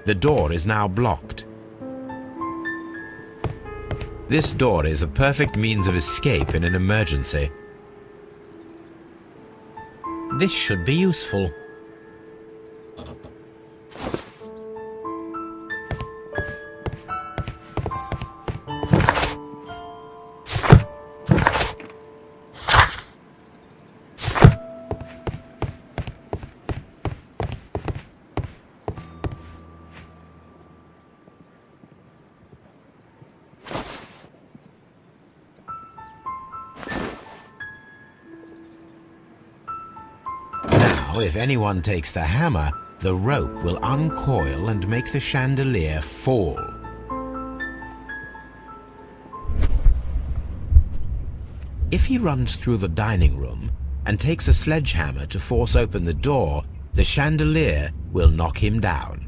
The door is now blocked. This door is a perfect means of escape in an emergency. This should be useful. If anyone takes the hammer, the rope will uncoil and make the chandelier fall. If he runs through the dining room and takes a sledgehammer to force open the door, the chandelier will knock him down.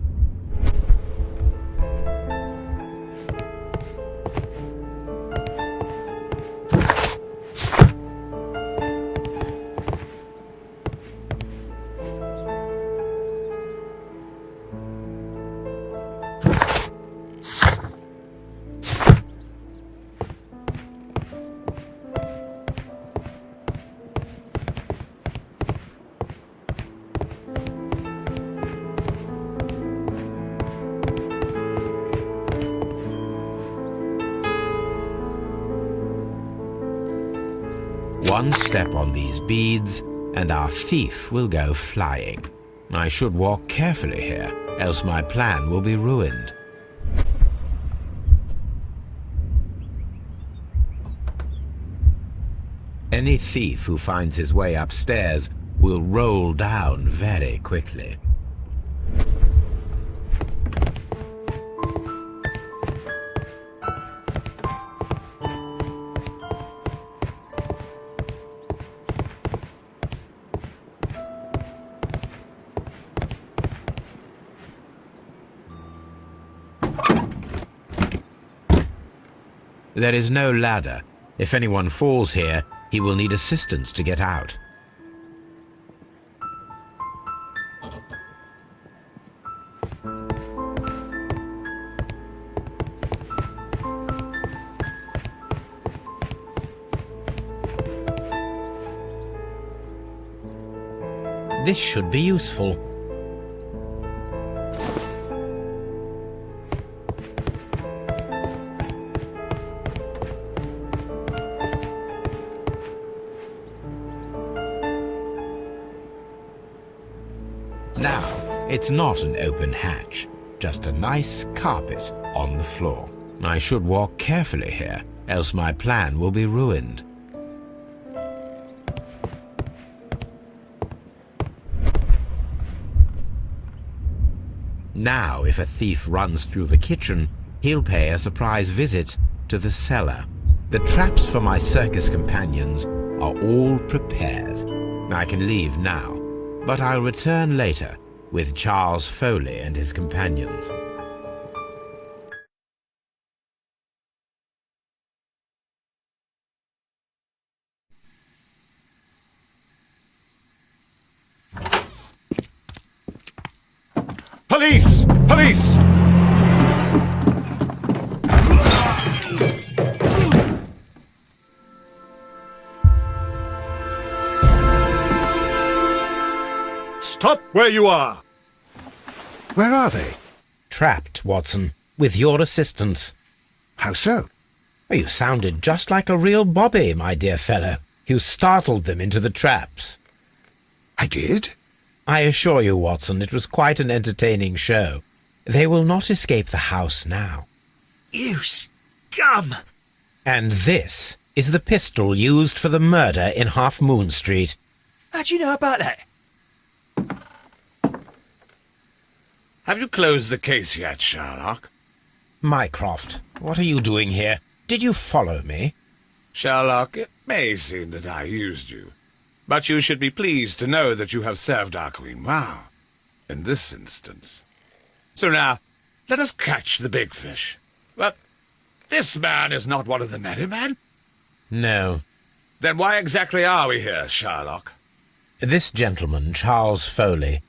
One step on these beads, and our thief will go flying. I should walk carefully here, else my plan will be ruined. Any thief who finds his way upstairs will roll down very quickly. There is no ladder. If anyone falls here, he will need assistance to get out. This should be useful. It's not an open hatch, just a nice carpet on the floor. I should walk carefully here, else my plan will be ruined. Now, if a thief runs through the kitchen, he'll pay a surprise visit to the cellar. The traps for my circus companions are all prepared. I can leave now, but I'll return later with Charles Foley and his companions. Police! Police! Stop where you are! Where are they? Trapped, Watson, with your assistance. How so? You sounded just like a real bobby, my dear fellow. You startled them into the traps. I did? I assure you, Watson, it was quite an entertaining show. They will not escape the house now. You scum! And this is the pistol used for the murder in Half Moon Street. How'd you know about that? Have you closed the case yet, Sherlock? Mycroft, what are you doing here? Did you follow me? Sherlock, it may seem that I used you, but you should be pleased to know that you have served our Queen well, in this instance. So now, let us catch the big fish. But this man is not one of the merry men? No. Then why exactly are we here, Sherlock? This gentleman, Charles Foley,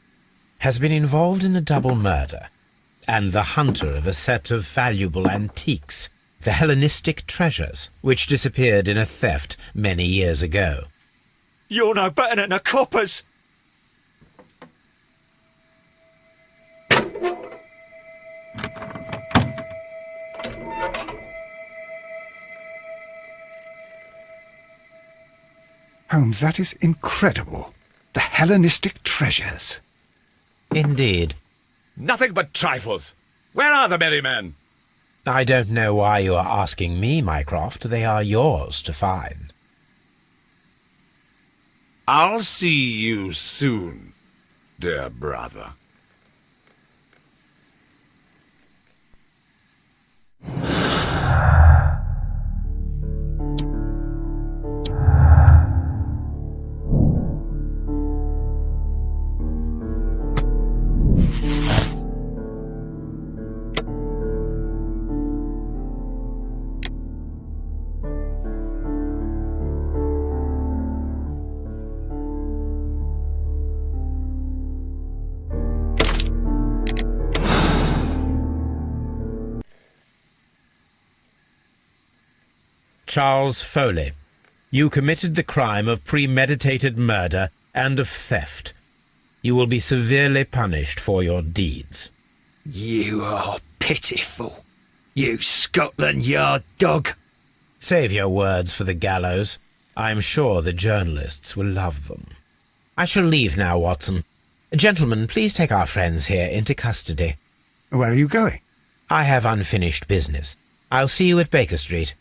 has been involved in a double murder, and the hunter of a set of valuable antiques, the Hellenistic treasures, which disappeared in a theft many years ago. You're no better than the coppers. Holmes, that is incredible. The Hellenistic treasures. Indeed. Nothing but trifles. Where are the merry men? I don't know why you are asking me, Mycroft. They are yours to find. I'll see you soon, dear brother. Charles Foley, you committed the crime of premeditated murder and of theft. You will be severely punished for your deeds. You are pitiful. You Scotland Yard dog. Save your words for the gallows. I'm sure the journalists will love them. I shall leave now, Watson. Gentlemen, please take our friends here into custody. Where are you going? I have unfinished business. I'll see you at Baker Street.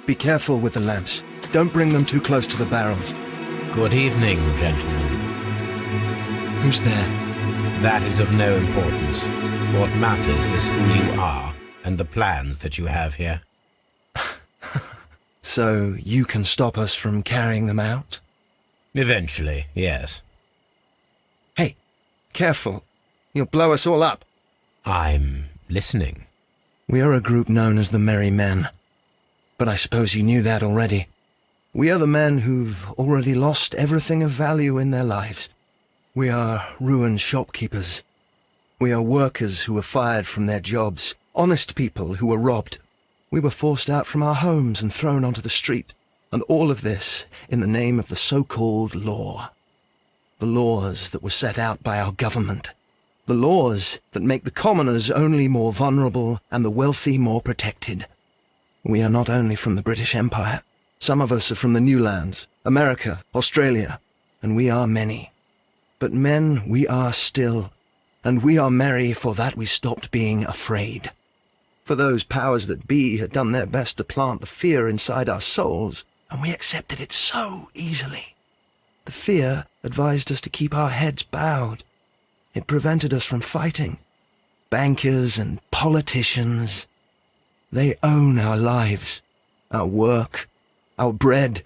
Be careful with the lamps. Don't bring them too close to the barrels. Good evening, gentlemen. Who's there? That is of no importance. What matters is who you are and the plans that you have here. So you can stop us from carrying them out? Eventually, yes. Hey, careful. You'll blow us all up. I'm listening. We are a group known as the Merry Men. But I suppose you knew that already. We are the men who've already lost everything of value in their lives. We are ruined shopkeepers. We are workers who were fired from their jobs, honest people who were robbed. We were forced out from our homes and thrown onto the street, and all of this in the name of the so-called law. The laws that were set out by our government. The laws that make the commoners only more vulnerable and the wealthy more protected. We are not only from the British Empire. Some of us are from the New Lands, America, Australia, and we are many. But men we are still, and we are merry for that we stopped being afraid. For those powers that be had done their best to plant the fear inside our souls, and we accepted it so easily. The fear advised us to keep our heads bowed. It prevented us from fighting. Bankers and politicians, they own our lives, our work, our bread,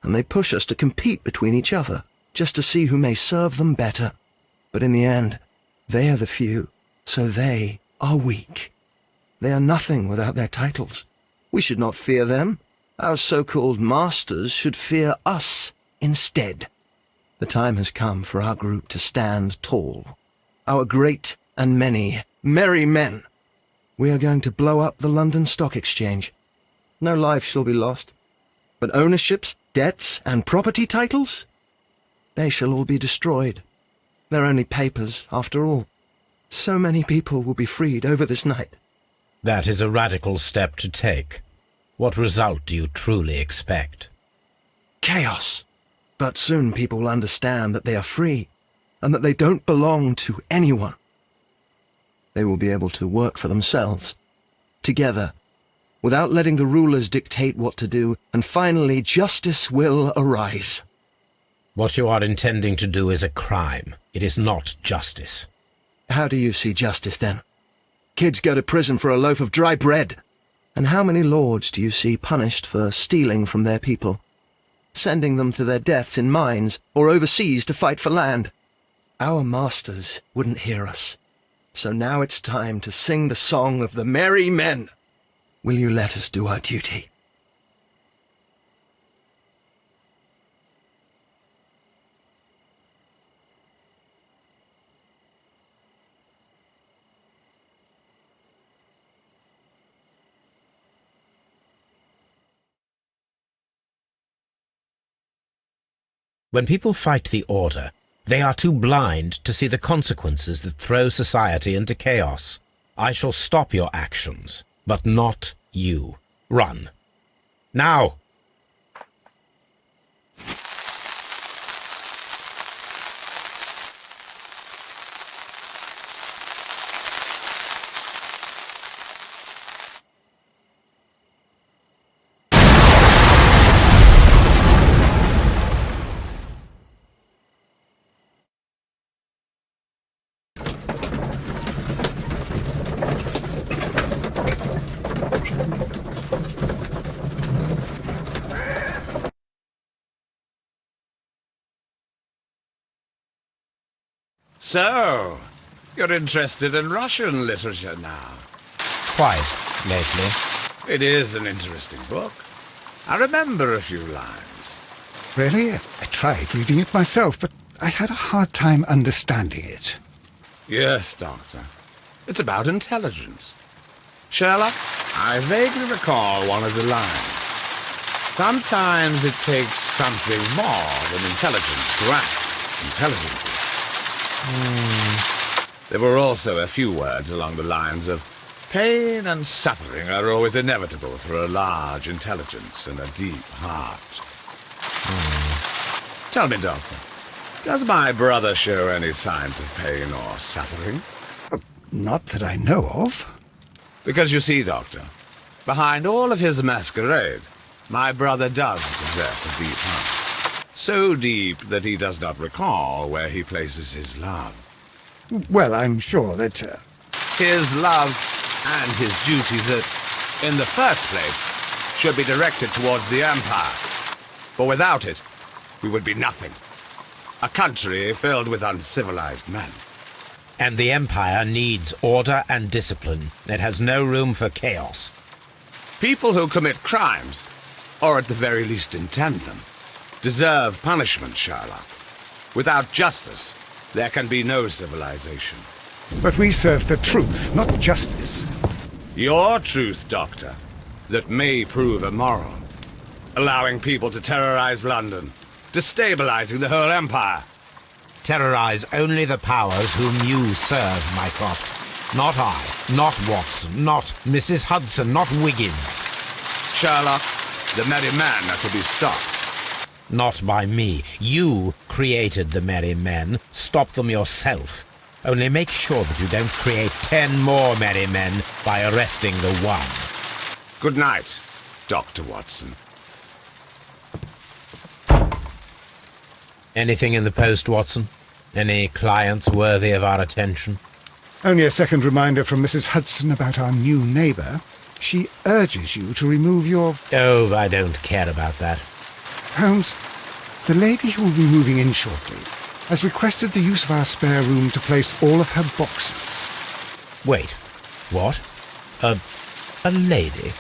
and they push us to compete between each other, just to see who may serve them better. But in the end, they are the few, so they are weak. They are nothing without their titles. We should not fear them. Our so-called masters should fear us instead. The time has come for our group to stand tall. Our great and many merry men. We are going to blow up the London Stock Exchange. No life shall be lost. But ownerships, debts, and property titles? They shall all be destroyed. They're only papers, after all. So many people will be freed over this night. That is a radical step to take. What result do you truly expect? Chaos. But soon people will understand that they are free, and that they don't belong to anyone. They will be able to work for themselves, together, without letting the rulers dictate what to do, and finally justice will arise. What you are intending to do is a crime. It is not justice. How do you see justice, then? Kids go to prison for a loaf of dry bread. And how many lords do you see punished for stealing from their people, sending them to their deaths in mines or overseas to fight for land? Our masters wouldn't hear us. So now it's time to sing the song of the merry men. Will you let us do our duty? When people fight the Order, they are too blind to see the consequences that throw society into chaos. I shall stop your actions, but not you. Run. Now! So, you're interested in Russian literature now? Quite lately. It is an interesting book. I remember a few lines. Really? I tried reading it myself, but I had a hard time understanding it. Yes, Doctor. It's about intelligence. Sherlock, I vaguely recall one of the lines. Sometimes it takes something more than intelligence to act intelligently. There were also a few words along the lines of, pain and suffering are always inevitable for a large intelligence and a deep heart. Tell me, Doctor, does my brother show any signs of pain or suffering? Not that I know of. Because you see, Doctor, behind all of his masquerade, my brother does possess a deep heart. So deep that he does not recall where he places his love. Well, I'm sure that... His love and his duty that, in the first place, should be directed towards the Empire. For without it, we would be nothing. A country filled with uncivilized men. And the Empire needs order and discipline. It has no room for chaos. People who commit crimes, or at the very least intend them, deserve punishment, Sherlock. Without justice, there can be no civilization. But we serve the truth, not justice. Your truth, Doctor, that may prove immoral. Allowing people to terrorize London, destabilizing the whole Empire. Terrorize only the powers whom you serve, Mycroft. Not I, not Watson, not Mrs. Hudson, not Wiggins. Sherlock, the merry men are to be stopped. Not by me. You created the merry men. Stop them yourself. Only make sure that you don't create 10 more merry men by arresting the one. Good night, Dr. Watson. Anything in the post, Watson? Any clients worthy of our attention? Only a second reminder from Mrs. Hudson about our new neighbour. She urges you to remove your... Oh, I don't care about that. Holmes, the lady who will be moving in shortly has requested the use of our spare room to place all of her boxes. Wait, what? A lady?